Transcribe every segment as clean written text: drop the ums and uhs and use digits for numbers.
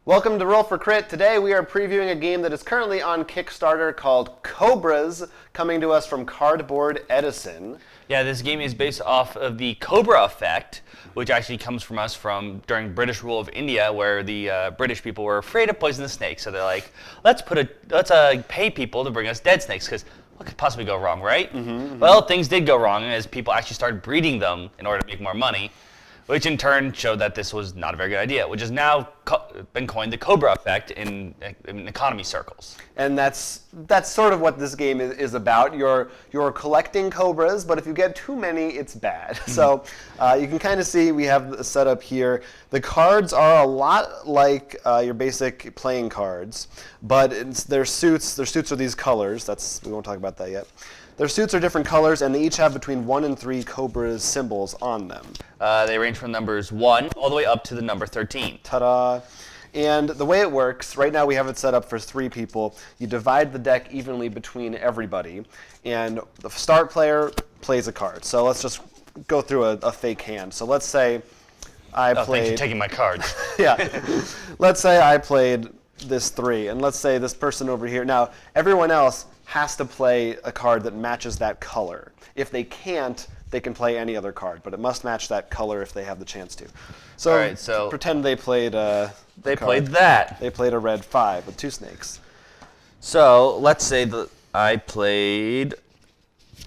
Welcome to Roll for Crit. Today we are previewing a game that is currently on Kickstarter called Cobras, coming to us from Cardboard Edison. Yeah, this game is based off of the Cobra effect, which actually comes from us from during British rule of India, where the British people were afraid of poisonous snakes. So they're like, let's pay people to bring us dead snakes, because what could possibly go wrong, right? Well, things did go wrong as people actually started breeding them in order to make more money, which in turn showed that this was not a very good idea, which has now been coined the Cobra effect in economy circles. And that's sort of what this game is about. You're collecting cobras, but if you get too many, it's bad. So you can kind of see we have a setup here. The cards are a lot like your basic playing cards, but their suits are these colors. We won't talk about that yet. Their suits are different colors, and they each have between 1 and 3 Cobras symbols on them. They range from numbers 1 all the way up to the number 13. Ta-da! And the way it works, right now we have it set up for 3 people. You divide the deck evenly between everybody, and the start player plays a card. So let's just go through a fake hand. So let's say I played... Thanks for taking my cards. Yeah. Let's say I played this 3, and let's say this person over here. Now, everyone else has to play a card that matches that color. If they can't, they can play any other card, but it must match that color if they have the chance to. So, all right, so pretend they played played that. They played a red 5 with 2 snakes. So let's say that I played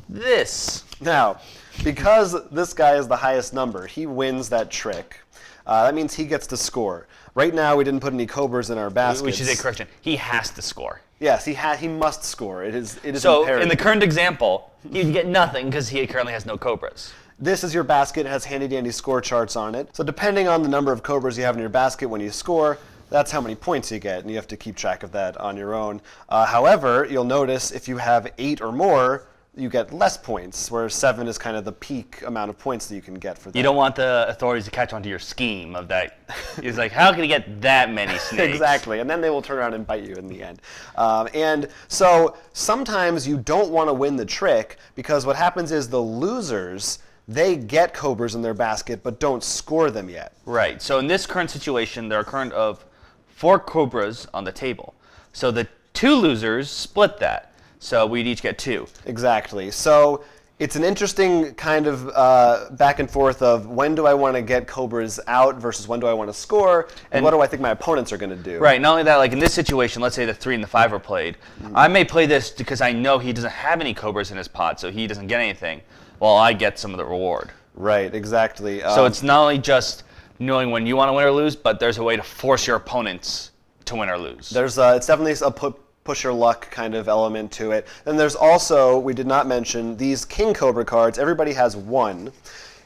this. Now, because this guy is the highest number, he wins that trick. That means he gets to score. Right now, we didn't put any Cobras in our baskets. Which is a correction. He has to score. Yes, he must score. It is so imperative. In the current example, he'd get nothing because he currently has no Cobras. This is your basket. It has handy-dandy score charts on it. So depending on the number of Cobras you have in your basket when you score, that's how many points you get, and you have to keep track of that on your own. However, you'll notice if you have 8 or more, you get less points, where 7 is kind of the peak amount of points that you can get for that. You don't want the authorities to catch on to your scheme of that. It's like, how can he get that many snakes? Exactly, and then they will turn around and bite you in the end. And so sometimes you don't want to win the trick, because what happens is the losers, they get Cobras in their basket, but don't score them yet. Right, so in this current situation, there are current of 4 Cobras on the table. So the 2 losers split that. So we'd each get 2. Exactly. So it's an interesting kind of back and forth of when do I want to get Cobras out versus when do I want to score, and what do I think my opponents are going to do. Right. Not only that, like in this situation, let's say the 3 and the 5 are played. I may play this because I know he doesn't have any Cobras in his pot, so he doesn't get anything, while I get some of the reward. Right. Exactly. So it's not only just knowing when you want to win or lose, but there's a way to force your opponents to win or lose. It's definitely a push your luck kind of element to it. Then there's also, we did not mention, these King Cobra cards. Everybody has 1.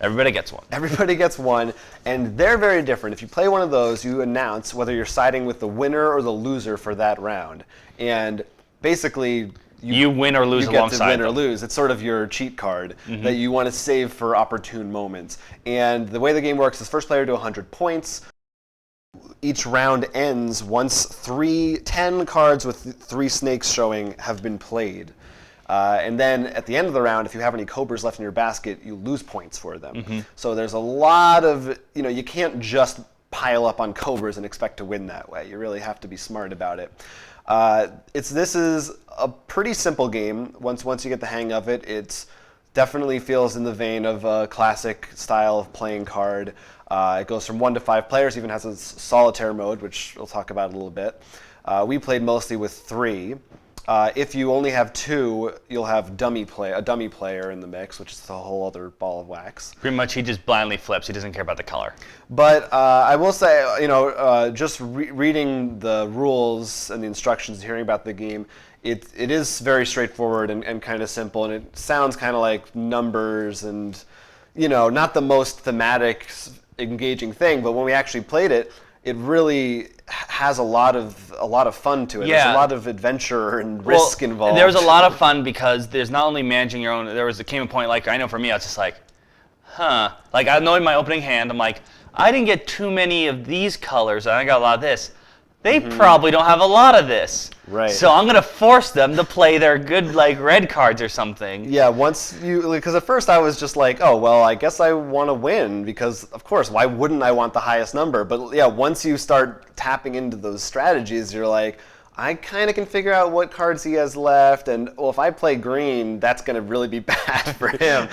Everybody gets 1. Everybody gets 1, and they're very different. If you play one of those, you announce whether you're siding with the winner or the loser for that round. And basically, you win or lose alongside them. You get to win or lose. It's sort of your cheat card that you want to save for opportune moments. And the way the game works is first player to 100 points. Each round ends once 10 cards with 3 snakes showing have been played. And then at the end of the round, if you have any Cobras left in your basket, you lose points for them. So there's a lot of, you can't just pile up on Cobras and expect to win that way. You really have to be smart about it. This is a pretty simple game. Once you get the hang of it, it definitely feels in the vein of a classic style of playing card. It goes from 1 to 5 players, even has a solitaire mode, which we'll talk about in a little bit. We played mostly with 3. If you only have 2, you'll have a dummy player in the mix, which is a whole other ball of wax. Pretty much he just blindly flips. He doesn't care about the color. But I will say, just reading the rules and the instructions, hearing about the game, it is very straightforward and kind of simple, and it sounds kind of like numbers and, not the most thematic, engaging thing, but when we actually played it, it really has a lot of fun to it. Yeah. There's a lot of adventure and risk involved. There was a lot of fun because there's not only managing your own. There came a point, like I know for me, I was just like, like I know in my opening hand, I'm like, I didn't get too many of these colors, and I got a lot of this. they probably don't have a lot of this. Right. So I'm going to force them to play their good, like, red cards or something. Yeah, because at first I was just like, oh, well, I guess I want to win because, of course, why wouldn't I want the highest number? But yeah, once you start tapping into those strategies, you're like, I kind of can figure out what cards he has left, and well, if I play green, that's going to really be bad for him.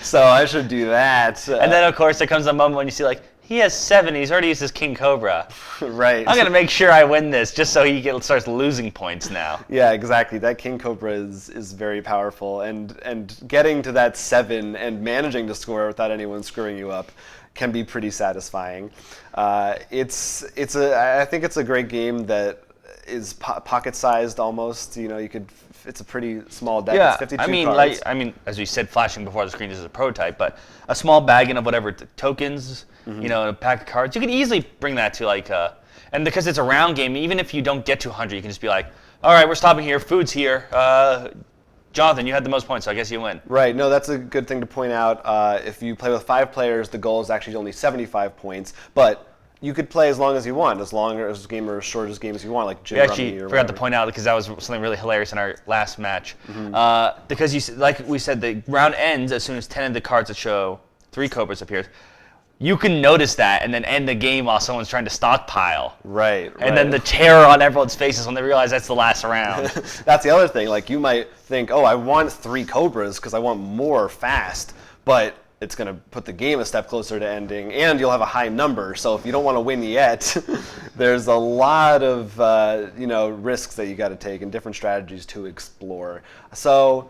So I should do that. And then, of course, there comes a moment when you see, like, he has 7. He's already used his King Cobra. Right. I'm going to make sure I win this just so he starts losing points now. Yeah, exactly. That King Cobra is very powerful, and getting to that 7 and managing to score without anyone screwing you up can be pretty satisfying. I think it's a great game that is pocket-sized almost. You know, it's a pretty small deck. Yeah, It's 52 cards. as we said, flashing before the screen, this is a prototype, but a small bag of whatever tokens, a pack of cards, you can easily bring that to and because it's a round game, even if you don't get to 100, you can just be like, all right, we're stopping here, food's here. Jonathan, you had the most points, so I guess you win. Right. No, that's a good thing to point out. If you play with 5 players, the goal is actually only 75 points, but you could play as long as you want, as long as game or as short as game as you want, like Jim We Rummy actually or forgot whatever. to point out, because that was something really hilarious in our last match. Because like we said, the round ends as soon as 10 of the cards that show 3 Cobras appears. You can notice that and then end the game while someone's trying to stockpile. Right. And then the terror on everyone's faces when they realize that's the last round. That's the other thing. Like, you might think, oh, I want 3 Cobras because I want more fast, but it's going to put the game a step closer to ending, and you'll have a high number. So if you don't want to win yet, there's a lot of risks that you got to take and different strategies to explore. So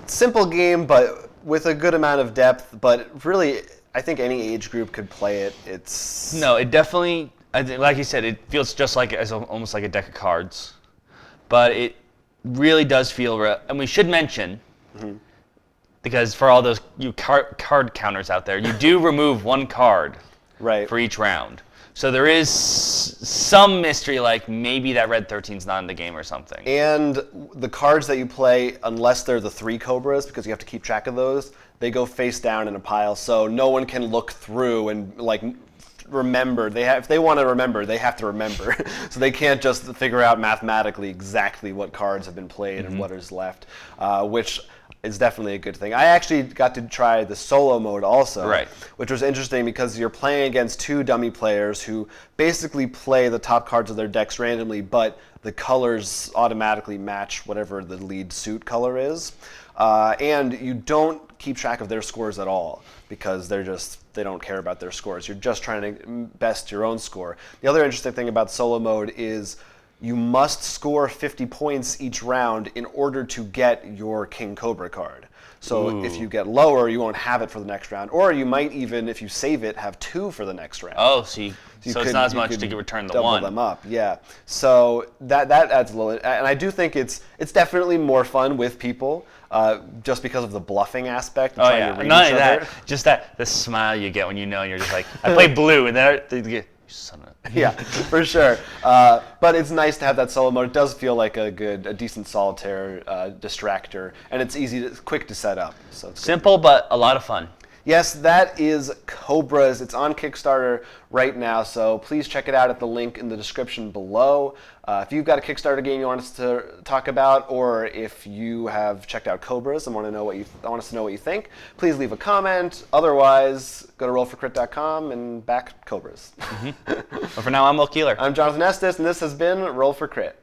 simple game, but with a good amount of depth. But really, I think any age group could play it. It definitely, like you said, it feels just like almost like a deck of cards, but it really does feel real. And we should mention. Because for all those card counters out there, you do remove 1 card for each round. So there is some mystery, like maybe that red 13's not in the game or something. And the cards that you play, unless they're the 3 Cobras, because you have to keep track of those, they go face down in a pile, so no one can look through and remember. If they want to remember, they have to remember. So they can't just figure out mathematically exactly what cards have been played and what is left, which is definitely a good thing. I actually got to try the solo mode also, which was interesting because you're playing against 2 dummy players who basically play the top cards of their decks randomly, but the colors automatically match whatever the lead suit color is. And you don't keep track of their scores at all because they don't care about their scores. You're just trying to best your own score. The other interesting thing about solo mode is you must score 50 points each round in order to get your King Cobra card. So if you get lower, you won't have it for the next round. Or you might even, if you save it, have 2 for the next round. Oh, so it's not as much to return the 1. Double them up, yeah. So that adds a little, and I do think it's definitely more fun with people, just because of the bluffing aspect. Oh yeah, not only that, just the smile you get when you're just like, I play blue, and then they get, you son of a. Yeah, for sure. But it's nice to have that solo mode. It does feel like a decent solitaire distractor, and it's quick to set up. So it's simple, but a lot of fun. Yes, that is Cobras. It's on Kickstarter right now, so please check it out at the link in the description below. If you've got a Kickstarter game you want us to talk about, or if you have checked out Cobras and want us to know what you think, please leave a comment. Otherwise, go to rollforcrit.com and back Cobras. But for now, I'm Will Keeler. I'm Jonathan Estes, and this has been Roll for Crit.